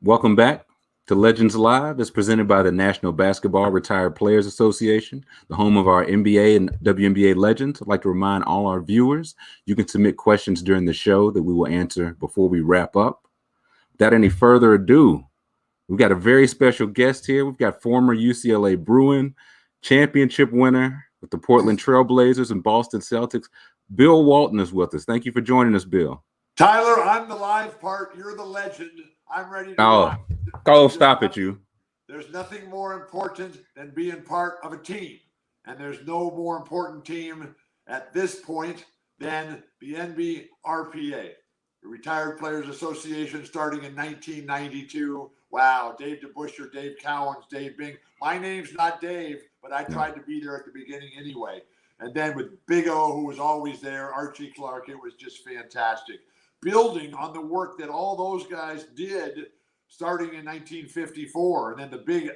Welcome back to Legends Live. It's presented by the National Basketball Retired Players Association, the home of our NBA and WNBA legends. I'd like to remind all our viewers, you can submit questions during the show that we will answer before we wrap up. Without any further ado, we've got a very special guest here. We've got former UCLA Bruin championship winner with the Portland Trail Blazers and Boston Celtics. Bill Walton is with us. Thank you for joining us, Bill. Tyler, I'm the live part. You're the legend. I'm ready to rock. Stop it, you. There's nothing more important than being part of a team. And there's no more important team at this point than the NBRPA, the Retired Players Association, starting in 1992. Wow, Dave DeBuscher, Dave Cowens, Dave Bing. My name's not Dave, but I tried to be there at the beginning anyway. And then with Big O, who was always there, Archie Clark, it was just fantastic. Building on the work that all those guys did starting in 1954, and then the big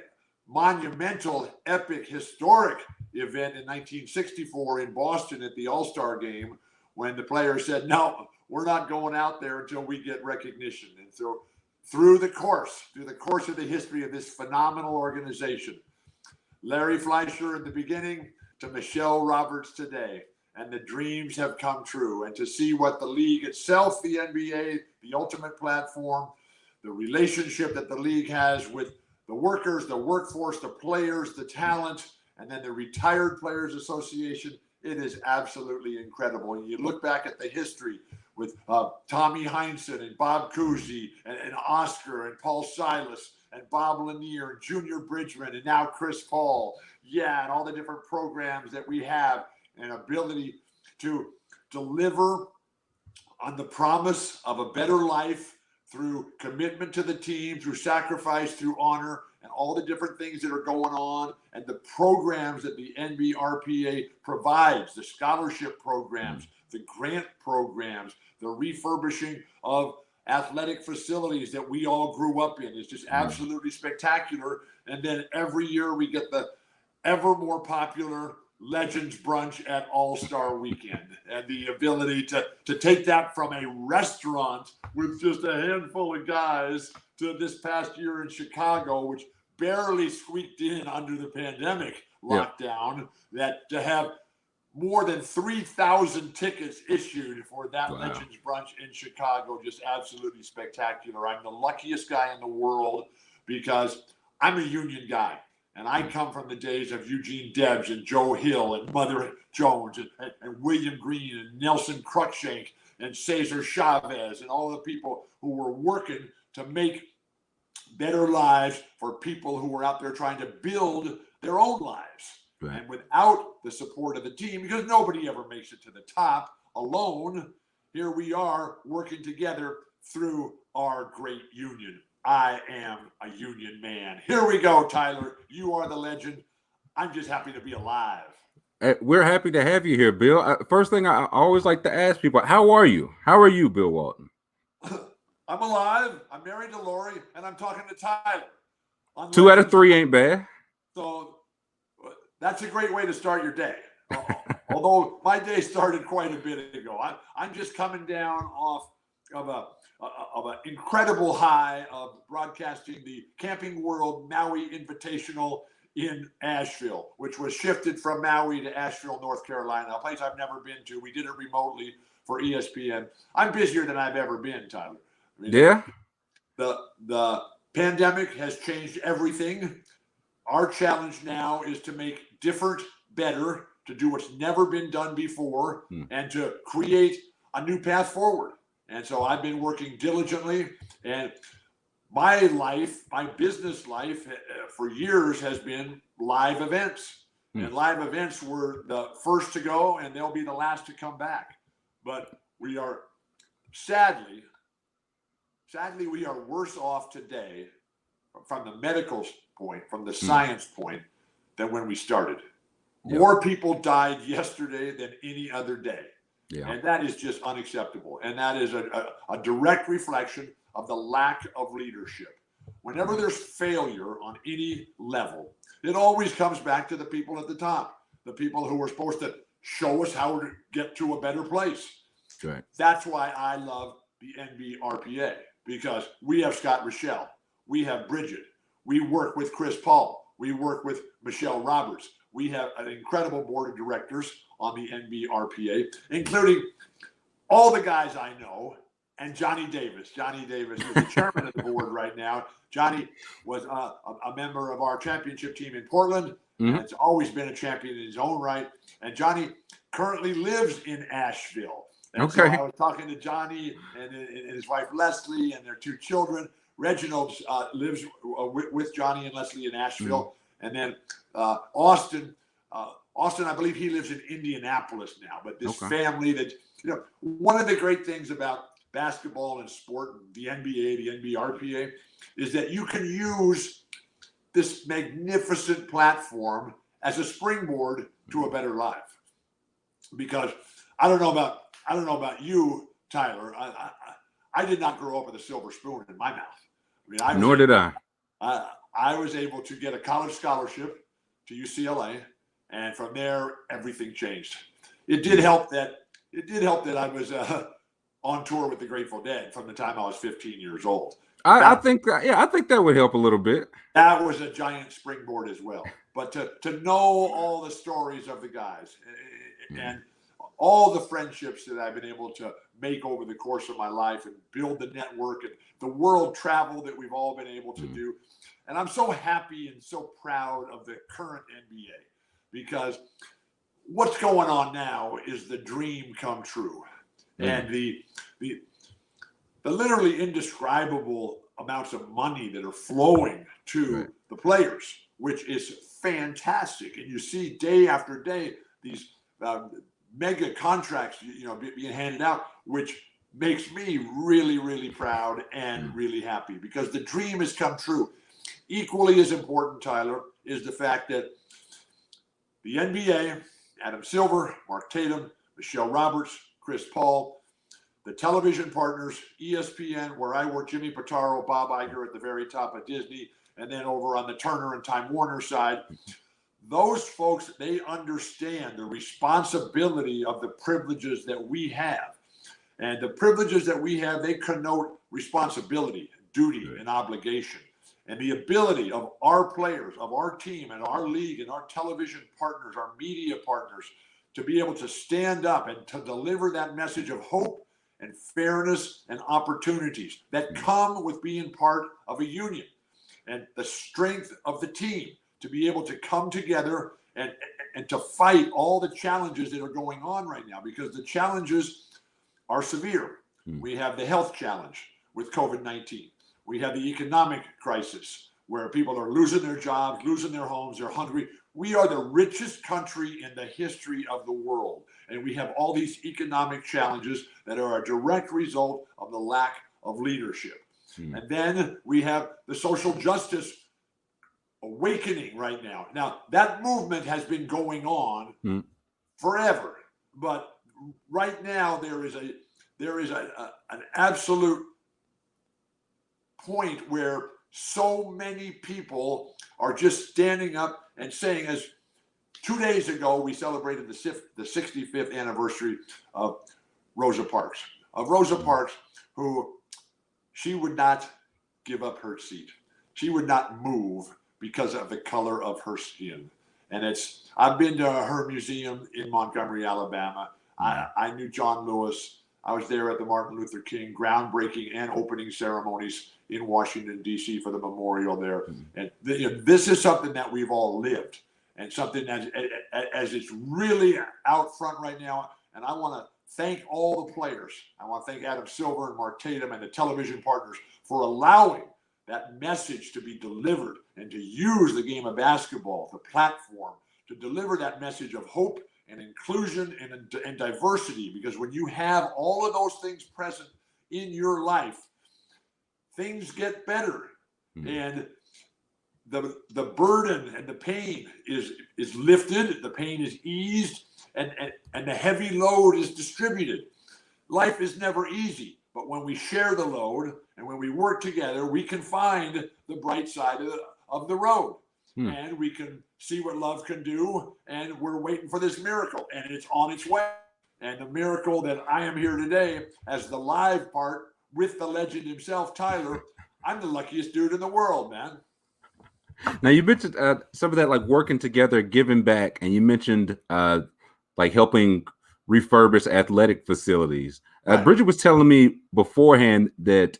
monumental, epic, historic event in 1964 in Boston at the All-Star game, when the players said, no, we're not going out there until we get recognition. And so through the course of the history of this phenomenal organization, Larry Fleischer in the beginning to Michelle Roberts today, and the dreams have come true. And to see what the league itself, the NBA, the ultimate platform, the relationship that the league has with the workers, the workforce, the players, the talent, and then the Retired Players Association, it is absolutely incredible. And you look back at the history with Tommy Heinsohn and Bob Cousy and Oscar and Paul Silas and Bob Lanier and Junior Bridgman and now Chris Paul. Yeah, and all the different programs that we have and ability to deliver on the promise of a better life through commitment to the team, through sacrifice, through honor, and all the different things that are going on, and the programs that the NBRPA provides, the scholarship programs, the grant programs, the refurbishing of athletic facilities that we all grew up in is just absolutely spectacular. And then every year we get the ever more popular Legends Brunch at All-Star Weekend, and the ability to take that from a restaurant with just a handful of guys to this past year in Chicago, which barely squeaked in under the pandemic lockdown, that to have more than 3,000 tickets issued for that Legends Brunch in Chicago, just absolutely spectacular. I'm the luckiest guy in the world because I'm a union guy. And I come from the days of Eugene Debs and Joe Hill and Mother Jones and William Green and Nelson Cruikshank and Cesar Chavez and all the people who were working to make better lives for people who were out there trying to build their own lives. Right. And without the support of the team, because nobody ever makes it to the top alone, here we are working together through our great union. I am a union man. Here we go, Tyler. You are the legend. I'm just happy to be alive. We're happy to have you here, Bill. First thing I always like to ask people, how are you? How are you, Bill Walton? I'm alive. I'm married to Lori, and I'm talking to Tyler. 2 out of 3 ain't bad. So that's a great way to start your day. Although my day started quite a bit ago. I'm just coming down off of an incredible high of broadcasting the Camping World Maui Invitational in Asheville, which was shifted from Maui to Asheville, North Carolina, a place I've never been to. We did it remotely for ESPN. I'm busier than I've ever been, Tyler. The pandemic has changed everything. Our challenge now is to make different better, to do what's never been done before, and to create a new path forward. And so I've been working diligently, and my life, my business life for years has been live events. And live events were the first to go, and they'll be the last to come back. But we are sadly, we are worse off today from the medical point, from the science point, than when we started. More people died yesterday than any other day. Yeah. And that is just unacceptable. And that is a direct reflection of the lack of leadership. Whenever there's failure on any level, it always comes back to the people at the top, the people who are supposed to show us how to get to a better place. Right. That's why I love the NBRPA, because we have Scott Rochelle. we have Bridget. We work with Chris Paul. We work with Michelle Roberts. We have an incredible board of directors on the NBRPA, including all the guys I know, and Johnny Davis. Johnny Davis is the chairman of the board right now. Johnny was a member of our championship team in Portland, and has always been a champion in his own right. And Johnny currently lives in Asheville. And so I was talking to Johnny and his wife Leslie and their 2 children. Reginald lives with Johnny and Leslie in Asheville. And then Austin, I believe he lives in Indianapolis now. But this family that, one of the great things about basketball and sport, the NBA, the NBRPA, is that you can use this magnificent platform as a springboard to a better life. Because I don't know about you, Tyler. I did not grow up with a silver spoon in my mouth. Nor did I. I was able to get a college scholarship to UCLA, and from there everything changed. It did help that I was on tour with the Grateful Dead from the time I was 15 years old. I think that would help a little bit. That was a giant springboard as well. But to know all the stories of the guys and all the friendships that I've been able to make over the course of my life and build the network and the world travel that we've all been able to do. And I'm so happy and so proud of the current NBA, because what's going on now is the dream come true. And the literally indescribable amounts of money that are flowing to the players, which is fantastic. And you see day after day these mega contracts, being handed out, which makes me really, really proud and really happy, because the dream has come true. Equally as important, Tyler, is the fact that the NBA, Adam Silver, Mark Tatum, Michelle Roberts, Chris Paul, the television partners, ESPN, where I work, Jimmy Pitaro, Bob Iger at the very top of Disney, and then over on the Turner and Time Warner side, those folks, they understand the responsibility of the privileges that we have. And the privileges that we have, they connote responsibility, duty, and obligation. And the ability of our players, of our team and our league and our television partners, our media partners, to be able to stand up and to deliver that message of hope and fairness and opportunities that come with being part of a union, and the strength of the team to be able to come together and to fight all the challenges that are going on right now, because the challenges are severe. We have the health challenge with COVID-19. We have the economic crisis where people are losing their jobs, losing their homes, they're hungry. We are the richest country in the history of the world. And we have all these economic challenges that are a direct result of the lack of leadership. And then we have the social justice awakening right now. Now, that movement has been going on forever. But right now there is an absolute point where so many people are just standing up and saying, as 2 days ago, we celebrated the 65th anniversary of Rosa Parks. Who she would not give up her seat. She would not move because of the color of her skin. And I've been to her museum in Montgomery, Alabama. I knew John Lewis. I was there at the Martin Luther King groundbreaking and opening ceremonies in Washington, D.C. for the memorial there. And this is something that we've all lived, and something as it's really out front right now. And I want to thank all the players. I want to thank Adam Silver and Mark Tatum and the television partners for allowing that message to be delivered and to use the game of basketball, the platform, to deliver that message of hope and inclusion and diversity. Because when you have all of those things present in your life, things get better. And the burden and the pain is lifted, the pain is eased, and the heavy load is distributed. Life is never easy, but when we share the load and when we work together, we can find the bright side of the road. And we can see what love can do, and we're waiting for this miracle, and it's on its way. And the miracle that I am here today as the live part with the legend himself, Tyler, I'm the luckiest dude in the world, man. Now you mentioned some of that, like working together, giving back, and you mentioned like helping refurbish athletic facilities. Right. Bridget was telling me beforehand that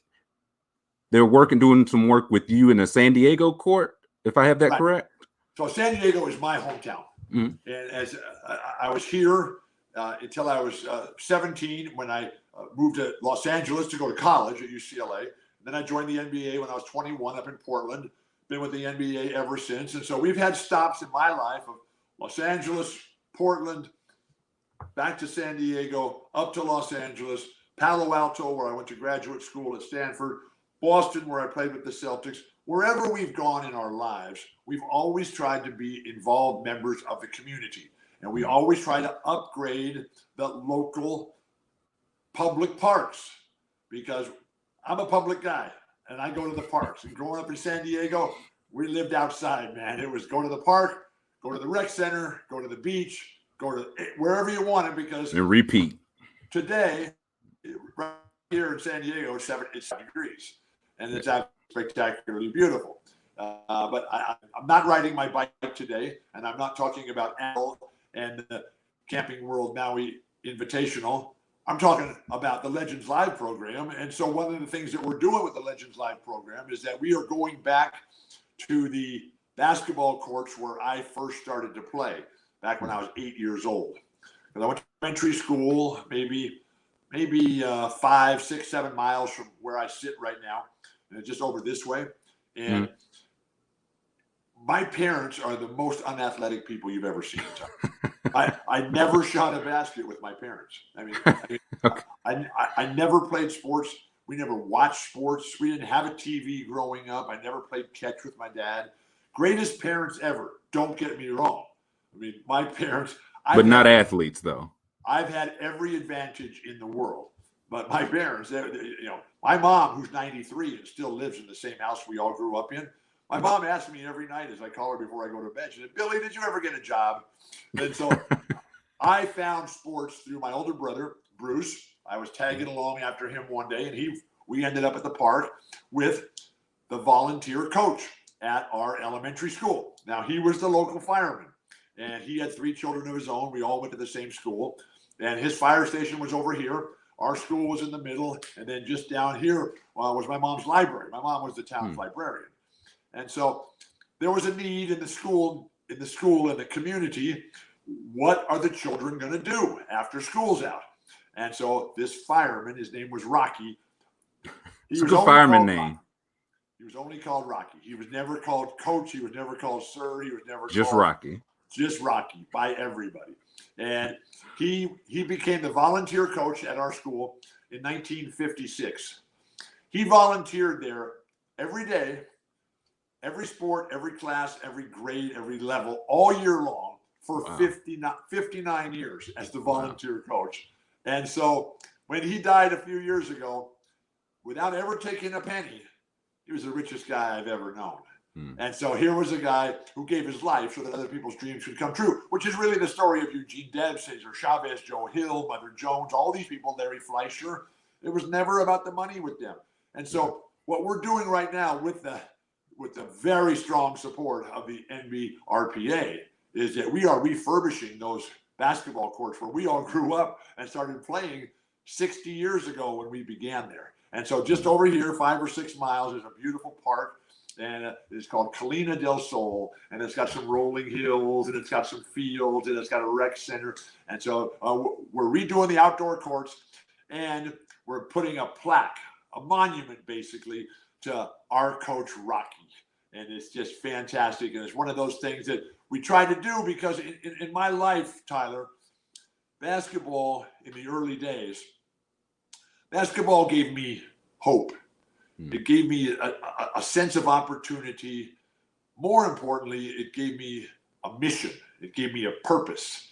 they're doing some work with you in a San Diego court, if I have that Right. correct. So San Diego is my hometown. Mm-hmm. And as I was here until I was 17, when I moved to Los Angeles to go to college at UCLA. And then I joined the NBA when I was 21 up in Portland. Been with the NBA ever since. And so we've had stops in my life of Los Angeles, Portland, back to San Diego, up to Los Angeles, Palo Alto, where I went to graduate school at Stanford, Boston, where I played with the Celtics. Wherever we've gone in our lives, we've always tried to be involved members of the community. And we always try to upgrade the local public parks, because I'm a public guy and I go to the parks. And growing up in San Diego, we lived outside, man. It was go to the park, go to the rec center, go to the beach, go to wherever you wanted, because and repeat. Today, right here in San Diego, it's 7 degrees, and it's spectacularly beautiful. But I'm not riding my bike today, and I'm not talking about Apple and the Camping World Maui Invitational. I'm talking about the Legends Live program. And so one of the things that we're doing with the Legends Live program is that we are going back to the basketball courts where I first started to play back when I was 8 years old. Because I went to elementary school, maybe 5, 6, 7 miles from where I sit right now, and just over this way. And my parents are the most unathletic people you've ever seen. I never shot a basket with my parents. I mean, Okay. I never played sports. We never watched sports. We didn't have a TV growing up. I never played catch with my dad. Greatest parents ever. Don't get me wrong. I mean, my parents. But not athletes, though. I've had every advantage in the world. But my parents, my mom, who's 93 and still lives in the same house we all grew up in, my mom asks me every night as I call her before I go to bed, she said, "Billy, did you ever get a job?" And so I found sports through my older brother, Bruce. I was tagging along after him one day, and we ended up at the park with the volunteer coach at our elementary school. Now, he was the local fireman, and he had 3 children of his own. We all went to the same school, and his fire station was over here. Our school was in the middle, and then just down here was my mom's library. My mom was the town's librarian. And so there was a need in the school, in the community. What are the children going to do after school's out? And so this fireman, his name was Rocky. It's a good fireman name. He was only called Rocky. He was never called coach. He was never called sir. He was never just called Rocky. Just Rocky by everybody. And he became the volunteer coach at our school in 1956. He volunteered there every day, every sport, every class, every grade, every level, all year long for 59 years as the volunteer coach. And so when he died a few years ago, without ever taking a penny, he was the richest guy I've ever known. And so here was a guy who gave his life so that other people's dreams could come true, which is really the story of Eugene Debs, Cesar Chavez, Joe Hill, Mother Jones, all these people, Larry Fleischer. It was never about the money with them. And so what we're doing right now with the very strong support of the NBRPA is that we are refurbishing those basketball courts where we all grew up and started playing 60 years ago when we began there. And so just over here, 5 or 6 miles, is a beautiful park. And it's called Colina del Sol, and it's got some rolling hills, and it's got some fields, and it's got a rec center. And so we're redoing the outdoor courts, and we're putting a plaque, a monument basically, to our coach Rocky. And it's just fantastic. And it's one of those things that we try to do because in my life, Tyler, basketball in the early days, basketball gave me hope. It gave me a sense of opportunity. More importantly, it gave me a mission. It gave me a purpose.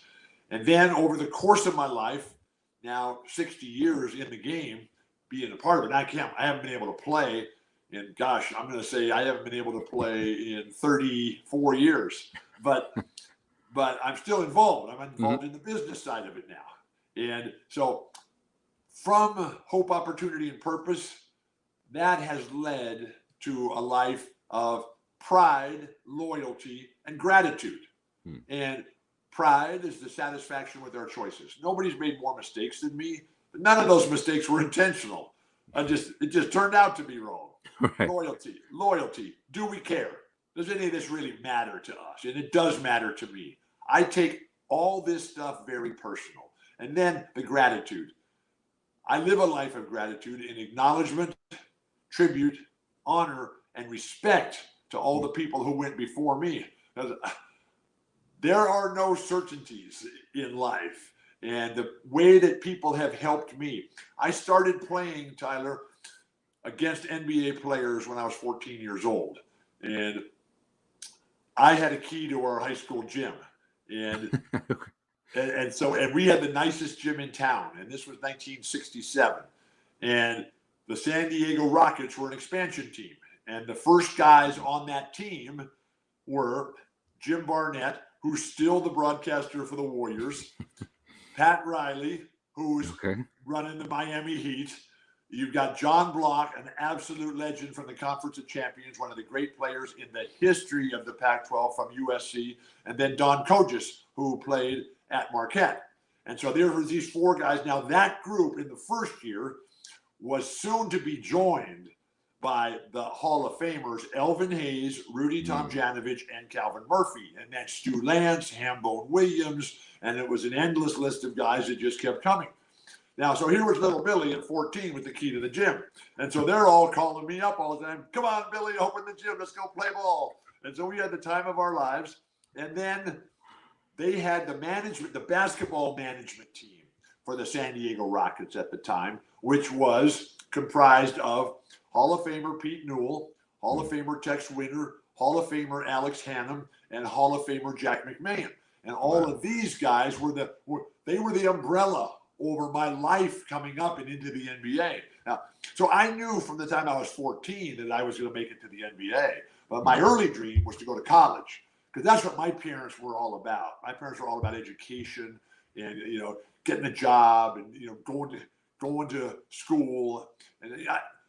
And then over the course of my life, now 60 years in the game, being a part of it, I haven't been able to play in, gosh, I'm going to say I haven't been able to play in 34 years. But I'm still involved. I'm involved in the business side of it now. And so from hope, opportunity, and purpose, that has led to a life of pride, loyalty, and gratitude. And pride is the satisfaction with our choices. Nobody's made more mistakes than me, but none of those mistakes were intentional. It just turned out to be wrong. Right. Loyalty. Do we care? Does any of this really matter to us? And it does matter to me. I take all this stuff very personal. And then the gratitude. I live a life of gratitude in acknowledgement, tribute, honor, and respect to all the people who went before me. There are no certainties in life. And the way that people have helped me. I started playing, Tyler, against NBA players when I was 14 years old. And I had a key to our high school gym. And and we had the nicest gym in town. And this was 1967. And the San Diego Rockets were an expansion team. And the first guys on that team were Jim Barnett, who's still the broadcaster for the Warriors, Pat Riley, who's running the Miami Heat. You've got John Block, an absolute legend from the Conference of Champions, one of the great players in the history of the Pac-12 from USC, and then Don Kogis, who played at Marquette. And so there was these four guys. Now that group in the first year was soon to be joined by the Hall of Famers, Elvin Hayes, Rudy Tomjanovich, and Calvin Murphy. And then Stu Lance, Hambone Williams, and it was an endless list of guys that just kept coming. Now, so here was little Billy at 14 with the key to the gym. And so they're all calling me up all the time. Come on, Billy, open the gym. Let's go play ball. And so we had the time of our lives. And then they had the basketball management team for the San Diego Rockets at the time, which was comprised of Hall of Famer Pete Newell, Hall of Famer Tex Winter, Hall of Famer Alex Hannum, and Hall of Famer Jack McMahon. And all of these guys were the umbrella over my life coming up and into the NBA. Now, so I knew from the time I was 14 that I was going to make it to the NBA. But my early dream was to go to college, because that's what my parents were all about. My parents were all about education and, getting a job and, going to school.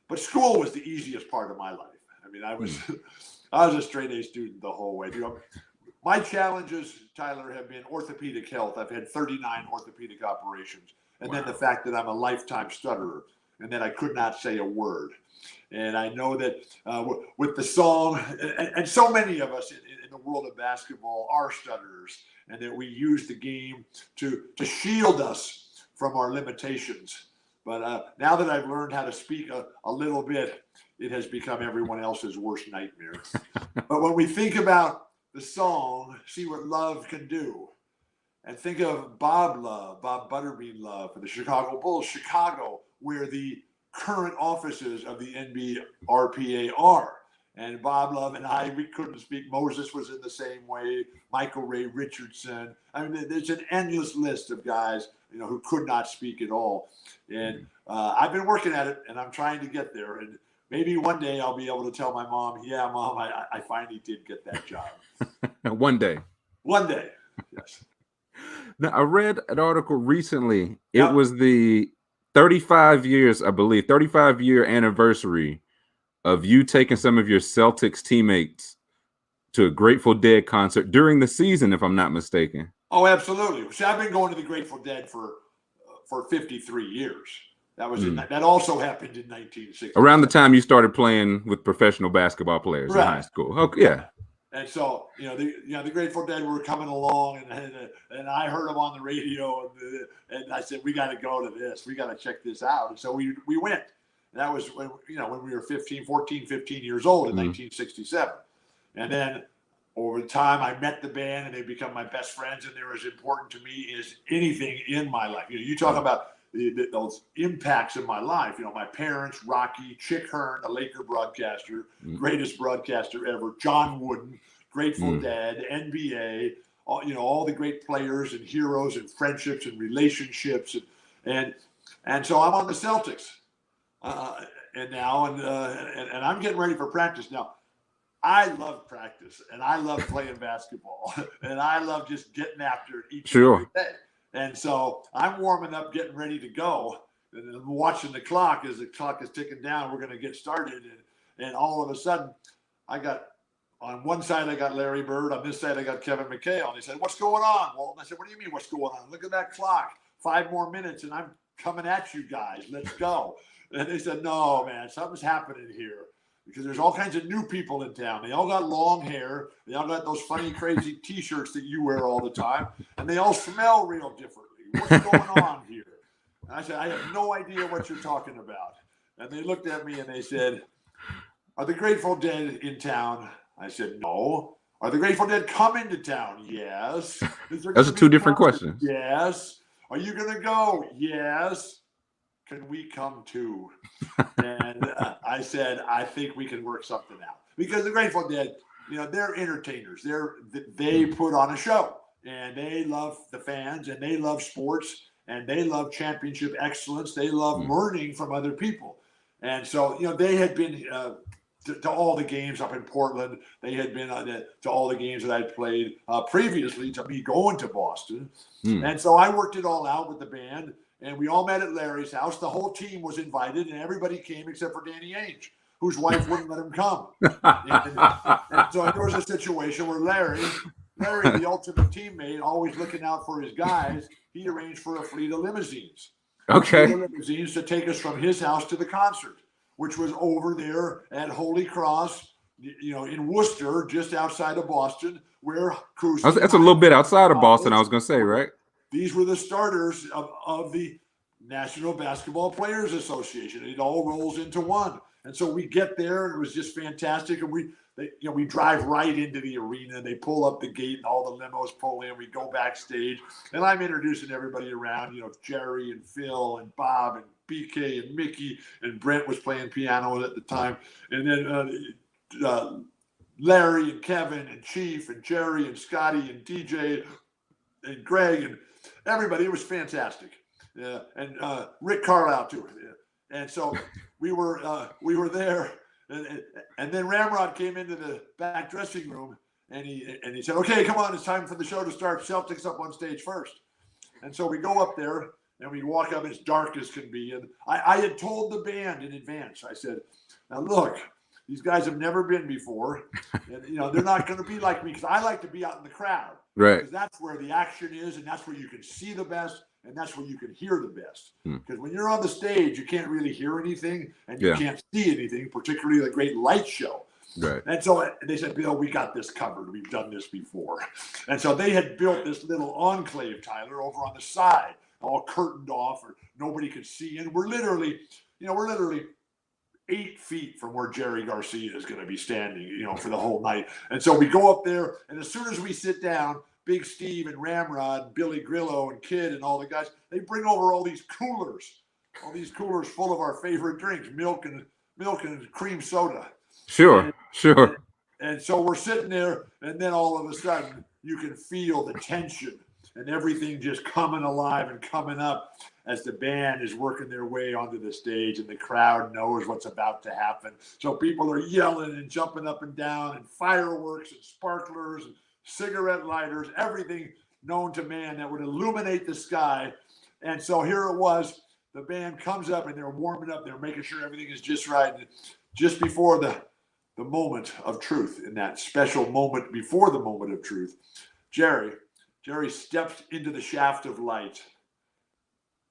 But school was the easiest part of my life. I mean, I was a straight A student the whole way. My challenges, Tyler, have been orthopedic health. I've had 39 orthopedic operations. And then the fact that I'm a lifetime stutterer and that I could not say a word. And I know that with the song, and so many of us in the world of basketball are stutterers, and that we use the game to shield us from our limitations. But now that I've learned how to speak a little bit, it has become everyone else's worst nightmare. But when we think about the song, See What Love Can Do, and think of Bob Butterbean Love for the Chicago Bulls, Chicago, where the current offices of the NBRPA are. And Bob Love and I, we couldn't speak. Moses was in the same way. Michael Ray Richardson. I mean, there's an endless list of guys, who could not speak at all. And I've been working at it, and I'm trying to get there. And maybe one day I'll be able to tell my mom, yeah, Mom, I finally did get that job. One day. One day, yes. Now, I read an article recently. It was the 35-year anniversary of you taking some of your Celtics teammates to a Grateful Dead concert during the season, if I'm not mistaken. Oh, absolutely. See, I've been going to the Grateful Dead for 53 years. That was that also happened in 1960. Around the time you started playing with professional basketball players in high school. Okay, yeah. And so, the Grateful Dead were coming along, and I heard them on the radio, and I said, we got to go to this. We got to check this out. And so we went. And that was when we were 15 years old in 1967. And then over time, I met the band, and they become my best friends, and they're as important to me as anything in my life. You talk about those impacts in my life. My parents, Rocky, Chick Hearn, a Laker broadcaster, greatest broadcaster ever, John Wooden, Grateful Dead, NBA, all the great players and heroes and friendships and relationships, and so I'm on the Celtics, and I'm getting ready for practice now. I love practice, and I love playing basketball, and I love just getting after it each and every day. And so I'm warming up, getting ready to go, and I'm watching the clock as the clock is ticking down. We're going to get started. And all of a sudden, on one side, I got Larry Bird. On this side, I got Kevin McHale. And they said, what's going on, Walton? I said, what do you mean what's going on? Look at that clock. 5 more minutes, and I'm coming at you guys. Let's go. And they said, no, man, something's happening here. Because there's all kinds of new people in town. They all got long hair. They all got those funny, crazy T-shirts that you wear all the time. And they all smell real differently. What's going on here? And I said, I have no idea what you're talking about. And they looked at me and they said, are the Grateful Dead in town? I said, no. Are the Grateful Dead coming to town? Yes. Those are 2 different questions. Yes. Are you going to go? Yes. Can we come too? And I said, I think we can work something out. Because the Grateful Dead, they're entertainers. They put on a show. And they love the fans. And they love sports. And they love championship excellence. They love learning from other people. And so, they had been to all the games up in Portland. They had been to all the games that I'd played previously to me going to Boston. And so I worked it all out with the band, and we all met at Larry's house. The whole team was invited, and everybody came except for Danny Ainge, whose wife wouldn't let him come. And so there was a situation where Larry, the ultimate teammate, always looking out for his guys, he arranged for a fleet of limousines. Okay. Limousines to take us from his house to the concert, which was over there at Holy Cross, in Worcester, just outside of Boston, where Cruz. That's a little bit outside of Boston, I was going to say, right? These were the starters of the National Basketball Players Association. It all rolls into one. And so we get there, and it was just fantastic. And we drive right into the arena. They pull up the gate, and all the limos pull in. We go backstage, and I'm introducing everybody around. Jerry and Phil and Bob and BK and Mickey, and Brent was playing piano at the time, and then Larry and Kevin and Chief and Jerry and Scotty and DJ and Greg and everybody. It was fantastic, and Rick Carlisle too. And so we were there. And then Ramrod came into the back dressing room, and he said, okay, come on, it's time for the show to start. Celtics up on stage first. And so we go up there, and we walk up as dark as can be. And I had told the band in advance. I said, now look, these guys have never been before. And, they're not going to be like me, because I like to be out in the crowd. Right. Because that's where the action is, and that's where you can see the best. And that's where you can hear the best. Because when you're on the stage, you can't really hear anything, and you can't see anything, particularly the great light show. Right. And so they said, Bill, we got this covered. We've done this before. And so they had built this little enclave, Tyler, over on the side, all curtained off, or nobody could see. And we're literally 8 feet from where Jerry Garcia is going to be standing, for the whole night. And so we go up there, and as soon as we sit down, Big Steve and Ramrod, Billy Grillo and Kid and all the guys, they bring over all these coolers full of our favorite drinks, milk and cream soda. Sure. And so we're sitting there, and then all of a sudden you can feel the tension and everything just coming alive and coming up as the band is working their way onto the stage, and the crowd knows what's about to happen. So people are yelling and jumping up and down, and fireworks and sparklers and cigarette lighters, everything known to man that would illuminate the sky. And so here it was, the band comes up, and they're warming up, they're making sure everything is just right. And just before the moment of truth, in that special moment before the moment of truth, Jerry steps into the shaft of light,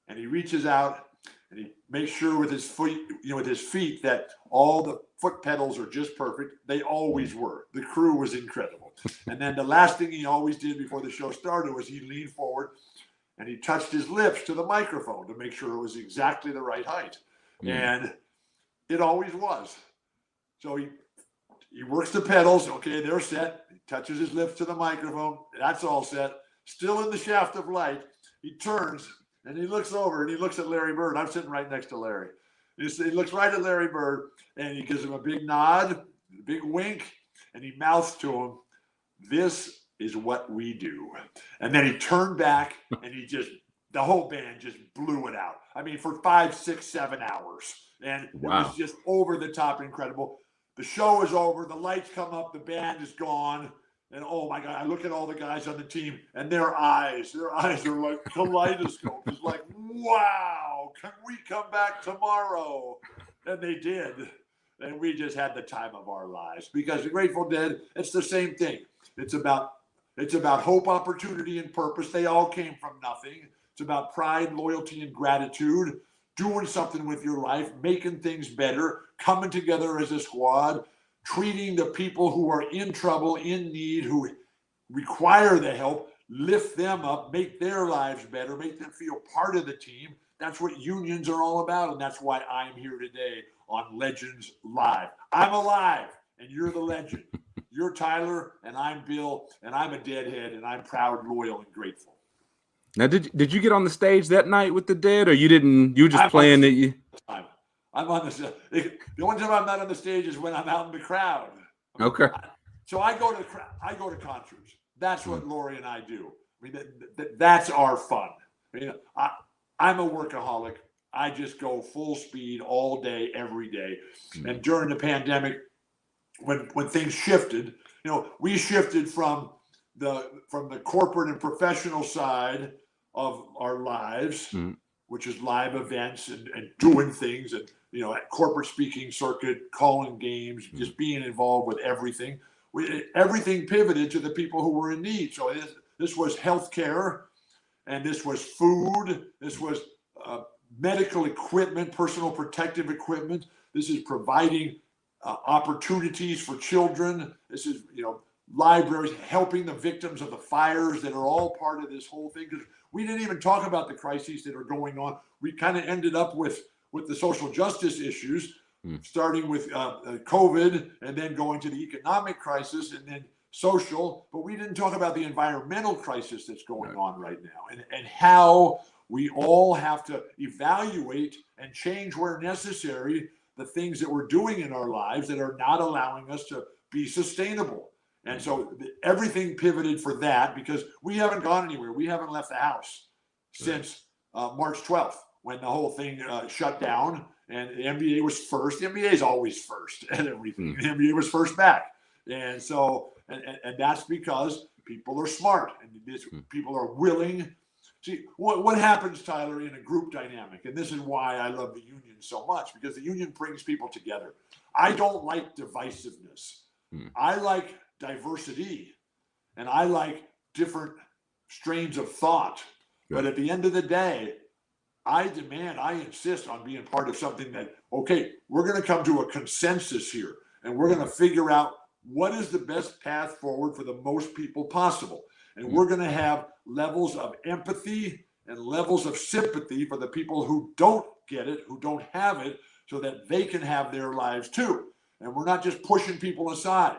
and he reaches out, and he makes sure with his feet that all the foot pedals are just perfect. They always were. The crew was incredible. And then the last thing he always did before the show started was he leaned forward, and he touched his lips to the microphone to make sure it was exactly the right height. And it always was. So he works the pedals. Okay, they're set. He touches his lips to the microphone. That's all set. Still in the shaft of light. He turns, and he looks over, and he looks at Larry Bird. I'm sitting right next to Larry. He looks right at Larry Bird, and he gives him a big nod, a big wink, and he mouths to him, "This is what we do." And then he turned back, and the whole band just blew it out. I mean, for 5, 6, 7 hours. And It was just over the top incredible. The show is over. The lights come up. The band is gone. And oh my God, I look at all the guys on the team, and their eyes are like kaleidoscope. It's like, wow, can we come back tomorrow? And they did. and we just had the time of our lives. Because the Grateful Dead, it's the same thing. It's about hope, opportunity, and purpose. They all came from nothing. It's about pride, loyalty, and gratitude, doing something with your life, making things better, coming together as a squad, treating the people who are in trouble, in need, who require the help, lift them up, make their lives better, make them feel part of the team. That's what unions are all about, and that's why I'm here today on Legends Live. I'm alive, and you're the legend. You're Tyler, and I'm Bill, and I'm a deadhead, and I'm proud, loyal, and grateful. Now, did you get on the stage that night with the Dead, or you didn't? You were just playing it. I'm on the only time I'm not on the stage is when I'm out in the crowd. Okay. So I go to concerts. That's what Lori and I do. I mean, that's our fun. I mean, I'm a workaholic. I just go full speed all day, every day. And during the pandemic, when things shifted, we shifted from the corporate and professional side of our lives, which is live events and doing things and at corporate speaking circuit, calling games, just being involved with everything. Everything pivoted to the people who were in need. So this was healthcare, and this was food. This was medical equipment, personal protective equipment. This is providing opportunities for children. This is libraries, helping the victims of the fires that are all part of this whole thing. Because we didn't even talk about the crises that are going on. We kind of ended up with the social justice issues, starting with COVID and then going to the economic crisis and then social. But we didn't talk about the environmental crisis that's going on right now and how we all have to evaluate and change where necessary the things that we're doing in our lives that are not allowing us to be sustainable. And so everything pivoted for that because we haven't gone anywhere. We haven't left the house since March 12th when the whole thing shut down and the NBA was first. The NBA is always first at everything. The NBA was first back. And so, and that's because people are smart and people are willing. See, what happens, Tyler, in a group dynamic, and this is why I love the union so much, because the union brings people together. I don't like divisiveness. I like diversity, and I like different strains of thought. But at the end of the day, I insist on being part of something that, okay, we're going to come to a consensus here, and we're going to figure out what is the best path forward for the most people possible. And we're going to have levels of empathy and levels of sympathy for the people who don't get it, who don't have it, so that they can have their lives too. And we're not just pushing people aside.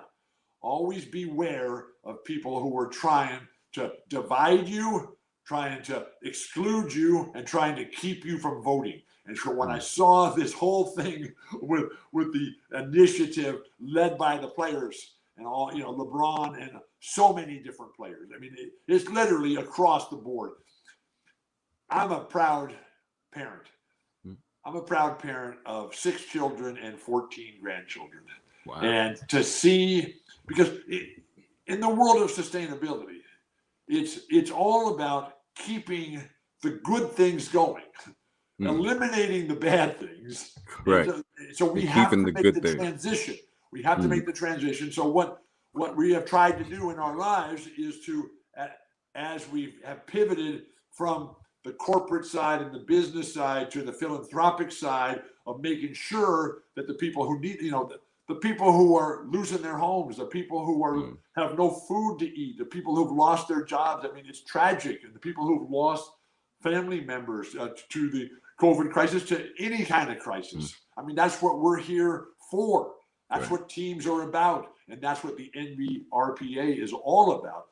Always beware of people who are trying to divide you, trying to exclude you, and trying to keep you from voting. And so when I saw this whole thing with the initiative led by the players and all, LeBron and so many different players. I mean, it's literally across the board. I'm a proud parent. I'm a proud parent of 6 children and 14 grandchildren. Wow. And to see, because in the world of sustainability, it's all about keeping the good things going, eliminating the bad things. Right. So we have to make the transition. We have to make the transition. So what we have tried to do in our lives is to, as we have pivoted from the corporate side and the business side to the philanthropic side of making sure that the people who need, the people who are losing their homes, the people who are have no food to eat, the people who've lost their jobs. I mean, it's tragic. And the people who've lost family members to the COVID crisis, to any kind of crisis. I mean, that's what we're here for. That's what teams are about. And that's what the NBRPA is all about.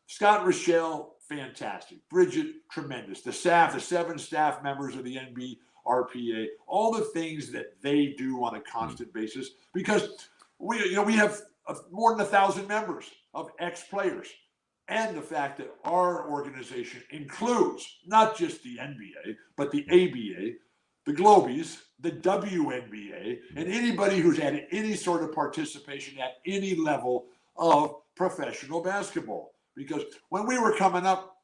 Scott Rochelle, fantastic. Bridget, tremendous. The staff, the 7 staff members of the NBRPA, all the things that they do on a constant basis, because we have more than 1,000 members of ex-players. And the fact that our organization includes not just the NBA, but the ABA, the Globies, the WNBA, and anybody who's had any sort of participation at any level of professional basketball. Because when we were coming up,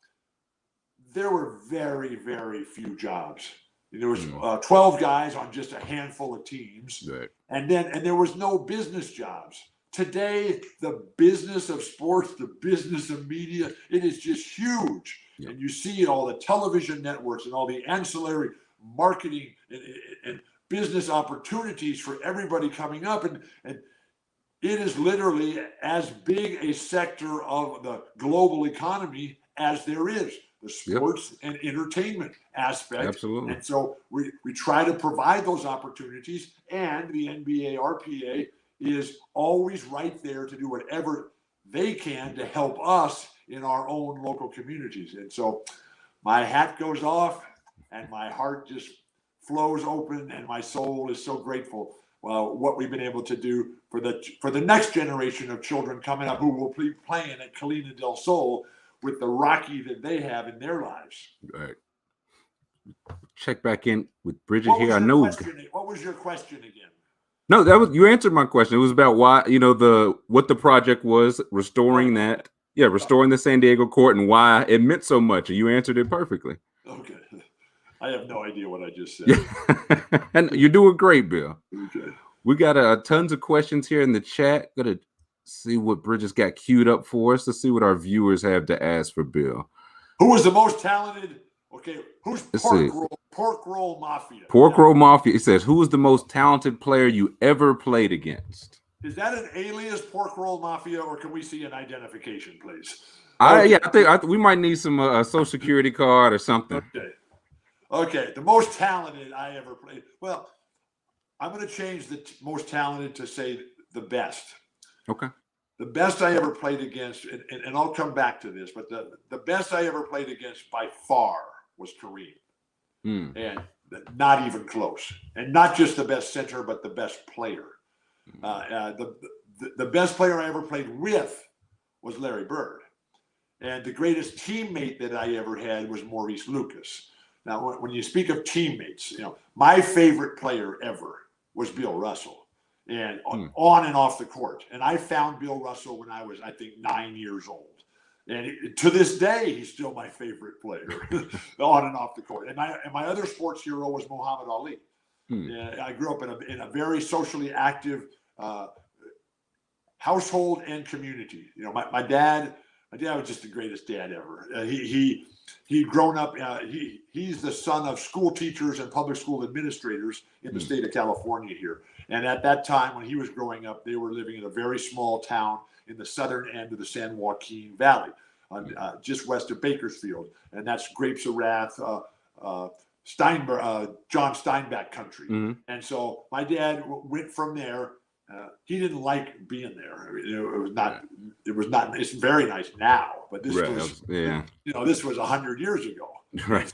there were very, very few jobs. There was 12 guys on just a handful of teams. Right. And there was no business jobs. Today, the business of sports, the business of media, it is just huge. Yep. And you see all the television networks and all the ancillary marketing and business opportunities for everybody coming up. And it is literally as big a sector of the global economy as there is the sports and entertainment aspect. Absolutely. And so we try to provide those opportunities, and the NBRPA is always right there to do whatever they can to help us in our own local communities. And so my hat goes off and my heart just flows open, and my soul is so grateful what we've been able to do for the next generation of children coming up who will be playing at Colina del Sol with the Rocky that they have in their lives. Right. Check back in with Bridget here. I know. What was your question again? No, you answered my question. It was about why, what the project was, restoring that. Yeah, restoring the San Diego court and why it meant so much. And you answered it perfectly. Okay. I have no idea what I just said. And you're doing great, Bill. Okay. We got tons of questions here in the chat. Gonna see what Bridget's got queued up for us to see what our viewers have to ask for Bill. Who was the most talented? Okay, who's Pork Roll Mafia? Pork Roll Mafia. It says, who was the most talented player you ever played against? Is that an alias, Pork Roll Mafia, or can we see an identification, please? I think we might need some social security card or something. Okay. The most talented I ever played. Well, I'm going to change the most talented to say the best. Okay. The best I ever played against, and I'll come back to this, but the best I ever played against by far was Kareem. And not even close. And not just the best center, but the best player. The best player I ever played with was Larry Bird. And the greatest teammate that I ever had was Maurice Lucas. Now, when you speak of teammates, my favorite player ever was Bill Russell, and on and off the court. And I found Bill Russell when I was, I think, 9 years old. And to this day, he's still my favorite player on and off the court. And my other sports hero was Muhammad Ali. I grew up in a very socially active household and community. My dad was just the greatest dad ever. He'd grown up. He's the son of school teachers and public school administrators in the state of California here. And at that time, when he was growing up, they were living in a very small town in the southern end of the San Joaquin Valley, just west of Bakersfield, and that's Grapes of Wrath, John Steinbeck country. And so my dad went from there. He didn't like being there. It was not. It's very nice now, but this was this was 100 years ago. Right.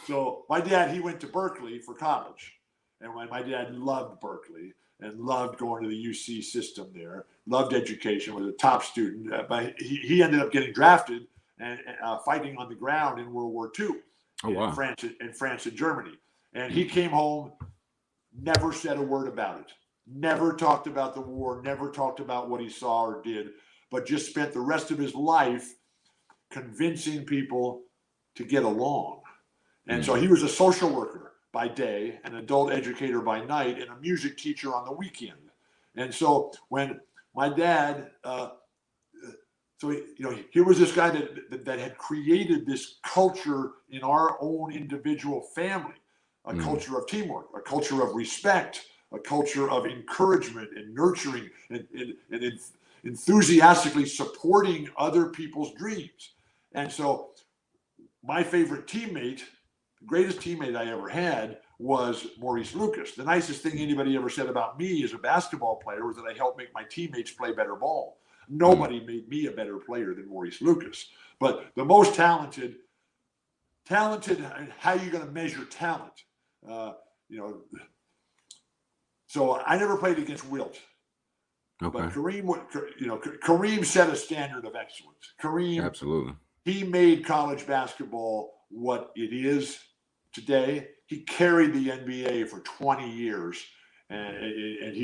So my dad, he went to Berkeley for college, and my dad loved Berkeley and loved going to the UC system there. Loved education. Was a top student, but he ended up getting drafted and fighting on the ground in World War II. In France and Germany. And he came home, never said a word about it. Never talked about the war, never talked about what he saw or did, but just spent the rest of his life convincing people to get along. And so he was a social worker by day, an adult educator by night, and a music teacher on the weekend. And so when my dad, here was this guy that had created this culture in our own individual family, a culture of teamwork, a culture of respect, a culture of encouragement and nurturing and enthusiastically supporting other people's dreams. And so my favorite teammate, the greatest teammate I ever had, was Maurice Lucas. The nicest thing anybody ever said about me as a basketball player was that I helped make my teammates play better ball. Nobody made me a better player than Maurice Lucas. But the most talented, and how are you going to measure talent? So I never played against Wilt. Okay. But Kareem set a standard of excellence. Kareem, absolutely, he made college basketball what it is today. He carried the NBA for 20 years, and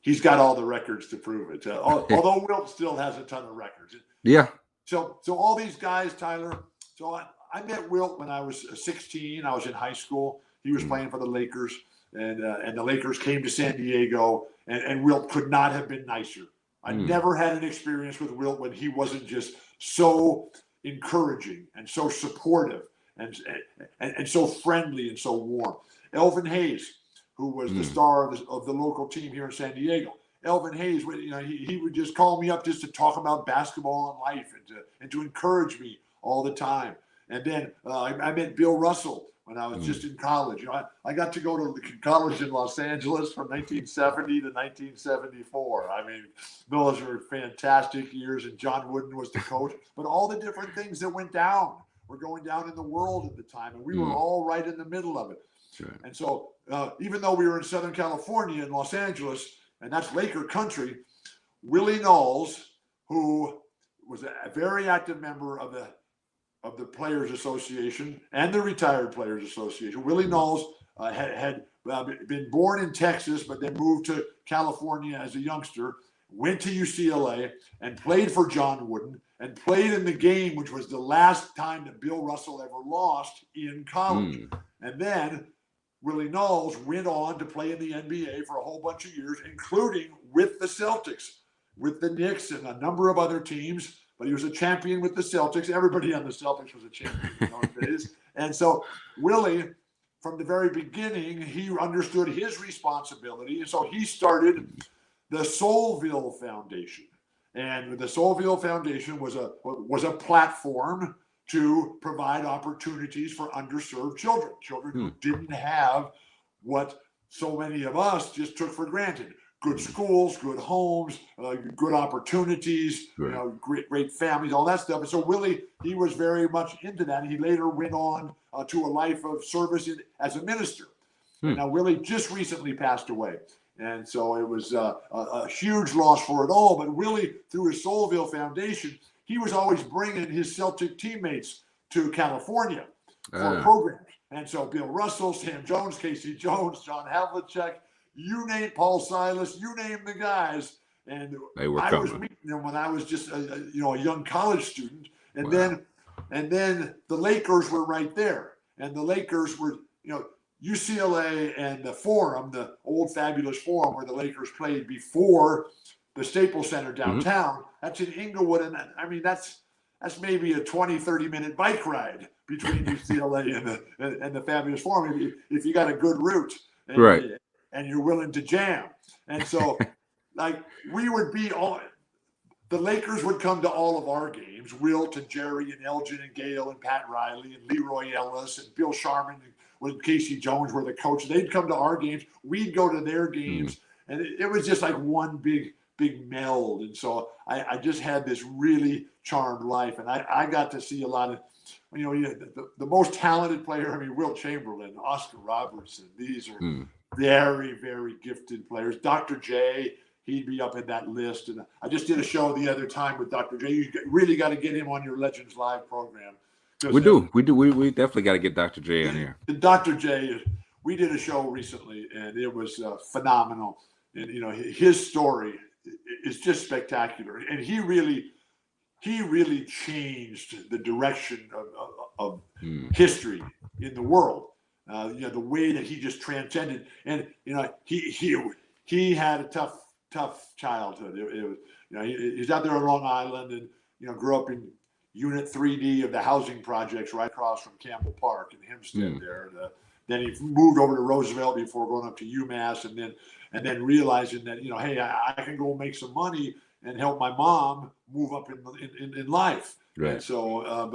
he's got all the records to prove it. Although Wilt still has a ton of records. Yeah. So all these guys, Tyler. So I met Wilt when I was 16. I was in high school. He was playing for the Lakers, and the Lakers came to San Diego, and Wilt could not have been nicer. I never had an experience with Wilt when he wasn't just so encouraging and so supportive and so friendly and so warm. Elvin Hayes, who was the star of the local team here in San Diego. Elvin Hayes, he would just call me up just to talk about basketball and life and to encourage me all the time. And then I met Bill Russell when I was just in college. I got to go to college in Los Angeles from 1970 to 1974. I mean, those were fantastic years, and John Wooden was the coach. But all the different things that went down were going down in the world at the time, and we were all right in the middle of it. Sure. And so even though we were in Southern California in Los Angeles, and that's Laker country, Willie Knowles, who was a very active member of the Players Association and the Retired Players Association. Willie Knowles had been born in Texas, but then moved to California as a youngster, went to UCLA and played for John Wooden and played in the game, which was the last time that Bill Russell ever lost in college. And then Willie Knowles went on to play in the NBA for a whole bunch of years, including with the Celtics, with the Knicks and a number of other teams. But he was a champion with the Celtics. Everybody on the Celtics was a champion in those days. And so Willie, from the very beginning, he understood his responsibility. And so he started the Soulville Foundation. And the Soulville Foundation was a platform to provide opportunities for underserved children who didn't have what so many of us just took for granted. Good schools, good homes, good opportunities, great families, all that stuff. And so Willie, he was very much into that. And he later went on to a life of service as a minister. And now Willie just recently passed away. And so it was a huge loss for it all. But Willie, through his Soulville Foundation, he was always bringing his Celtic teammates to California for programs. And so Bill Russell, Sam Jones, Casey Jones, John Havlicek, you name Paul Silas, you name the guys. And I was meeting them when I was just a young college student. And then the Lakers were right there. And the Lakers were, UCLA and the Forum, the old fabulous Forum where the Lakers played before the Staples Center downtown. That's in Inglewood. And I mean, that's maybe a 20, 30-minute bike ride between UCLA and the fabulous Forum if you got a good route. And you're willing to jam. And so, we would be the Lakers would come to all of our games, Wilt and Jerry and Elgin and Gale and Pat Riley and Leroy Ellis and Bill Sharman when Casey Jones were the coach. They'd come to our games. We'd go to their games. And it was just like one big meld. And so I just had this really charmed life. And I got to see a lot of, the most talented player, Wilt Chamberlain, Oscar Robertson, these are very, very gifted players. Dr. J, he'd be up in that list. And I just did a show the other time with Dr. J. You really got to get him on your Legends Live program. We definitely got to get Dr. J on here. Dr. J, we did a show recently, and it was phenomenal. And, his story is just spectacular. And he really changed the direction of history in the world. The way that he just transcended, and he had a tough childhood. It was, he's out there on Long Island, and grew up in Unit 3D of the housing projects right across from Campbell Park in Hempstead. There, then he moved over to Roosevelt before going up to UMass, and then realizing that hey, I can go make some money and help my mom move up in life. Right. And so,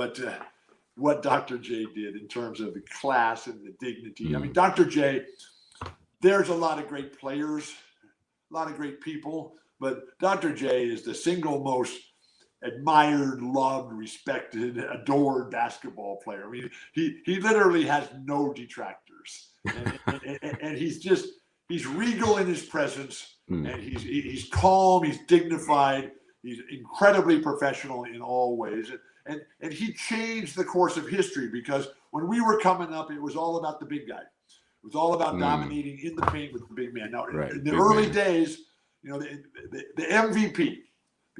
what Dr. J did in terms of the class and the dignity. Dr. J, there's a lot of great players, a lot of great people, but Dr. J is the single most admired, loved, respected, adored basketball player. He literally has no detractors. And he's regal in his presence, and he's calm, he's dignified, he's incredibly professional in all ways. And he changed the course of history, because when we were coming up, it was all about the big guy. It was all about dominating in the paint with the big man. Now, in the early days, the